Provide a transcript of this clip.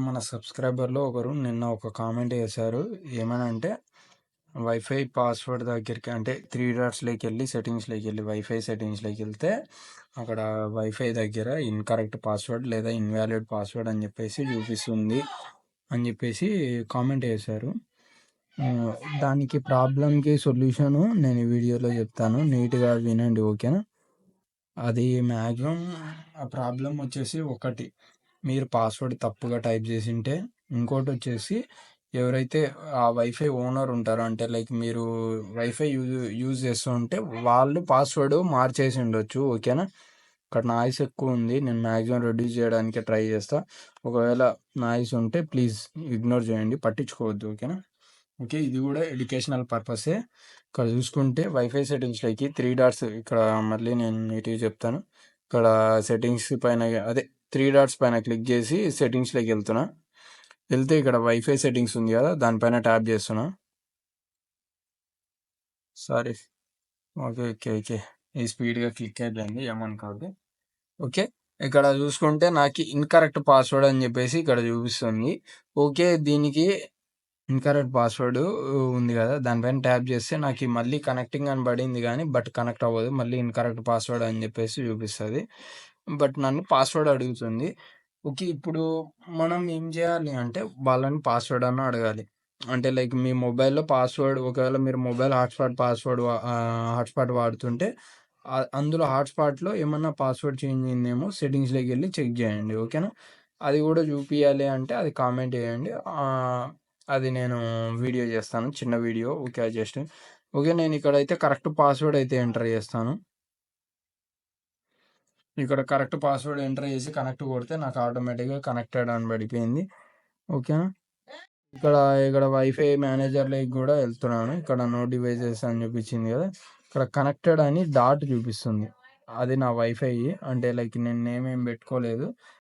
మన సబ్స్క్రైబర్లో ఒకరు నిన్న ఒక కామెంట్ చేశారు. ఏమనంటే వైఫై పాస్వర్డ్ దగ్గరికి అంటే 3 డాట్స్‌లోకి వెళ్ళి సెట్టింగ్స్‌లోకి వెళ్ళి వైఫై సెట్టింగ్స్‌లోకి వెళ్తే అక్కడ వైఫై దగ్గర ఇన్‌కరెక్ట్ పాస్వర్డ్ లేదా ఇన్‌వాలిడ్ పాస్వర్డ్ అని చెప్పేసి చూపిస్తుంది అని చెప్పేసి కామెంట్ చేశారు. దానికి ప్రాబ్లమ్‌కి సొల్యూషను నేను ఈ వీడియోలో చెప్తాను. నీట్‌గా వినండి, ఓకేనా? అది మ్యాక్సిమం ఆ ప్రాబ్లం వచ్చేసి ఒకటి, మీరు పాస్వర్డ్ తప్పుగా టైప్ చేసింటే. ఇంకోటి వచ్చేసి ఎవరైతే ఆ వైఫై ఓనర్ ఉంటారో అంటే లైక్ మీరు వైఫై యూజ్ చేస్తూ ఉంటే వాళ్ళు పాస్వర్డ్ మార్చేసి ఉండొచ్చు, ఓకేనా? ఇక్కడ నాయిస్ ఎక్కువ ఉంది, నేను మ్యాక్సిమం రెడ్యూస్ చేయడానికి ట్రై చేస్తా. ఒకవేళ నాయిస్ ఉంటే ప్లీజ్ ఇగ్నోర్ చేయండి, పట్టించుకోవద్దు, ఓకేనా? ఓకే, ఇది కూడా ఎడ్యుకేషనల్ పర్పసే. ఇక్కడ చూసుకుంటే వైఫై సెట్టింగ్స్లోకి 3 డాట్స్, ఇక్కడ మళ్ళీ నేను నీట్గా చెప్తాను. ఇక్కడ సెట్టింగ్స్ పైన అదే 3 డాట్స్ పైన క్లిక్ చేసి సెట్టింగ్స్లోకి వెళ్తే ఇక్కడ వైఫై సెట్టింగ్స్ ఉంది కదా, దానిపైన ట్యాప్ చేస్తున్నా. సారీ, ఓకే ఓకే ఓకే, ఈ స్పీడ్గా క్లిక్ అయిపోయింది, ఏమనుకోవద్దు. ఓకే, ఇక్కడ చూసుకుంటే నాకు ఇన్కరెక్ట్ పాస్వర్డ్ అని చెప్పేసి ఇక్కడ చూపిస్తుంది. ఓకే, దీనికి ఇన్కరెక్ట్ పాస్వర్డ్ ఉంది కదా, దానిపైన ట్యాప్ చేస్తే నాకు మళ్ళీ కనెక్టింగ్ అని పడింది కానీ బట్ కనెక్ట్ అవ్వదు, మళ్ళీ ఇన్కరెక్ట్ పాస్వర్డ్ అని చెప్పేసి చూపిస్తుంది. బట్ నన్ను పాస్వర్డ్ అడుగుతుంది. ఓకే, ఇప్పుడు మనం ఏం చేయాలి అంటే వాళ్ళని పాస్వర్డ్ అన్న అడగాలి. అంటే లైక్ మీ మొబైల్లో పాస్వర్డ్, ఒకవేళ మీరు మొబైల్ హాట్స్పాట్ వాడుతుంటే అందులో హాట్స్పాట్లో ఏమన్నా పాస్వర్డ్ చేంజ్ అయిందేమో సెట్టింగ్స్లోకి వెళ్ళి చెక్ చేయండి, ఓకేనా? అది కూడా చూపించాలి అంటే అది కామెంట్ చేయండి. అది నేను వీడియో చేస్తాను, చిన్న వీడియో, ఓకే? జస్ట్ ఓకే, నేను ఇక్కడైతే కరెక్ట్ పాస్వర్డ్ అయితే ఎంటర్ చేస్తాను. ఇక్కడ కరెక్ట్ పాస్వర్డ్ ఎంటర్ చేసి కనెక్ట్ కొడితే నాకు ఆటోమేటిక్గా కనెక్టెడ్ అని పడిపోయింది, ఓకేనా? ఇక్కడ ఇక్కడ వైఫై మేనేజర్లోకి కూడా వెళ్తున్నాను. ఇక్కడ నో డివైసెస్ అని చూపించింది కదా, ఇక్కడ కనెక్టెడ్ అని డాట్ చూపిస్తుంది. అది నా వైఫై, అంటే లైక్ నేను నేమ్ ఏం పెట్టుకోలేదు.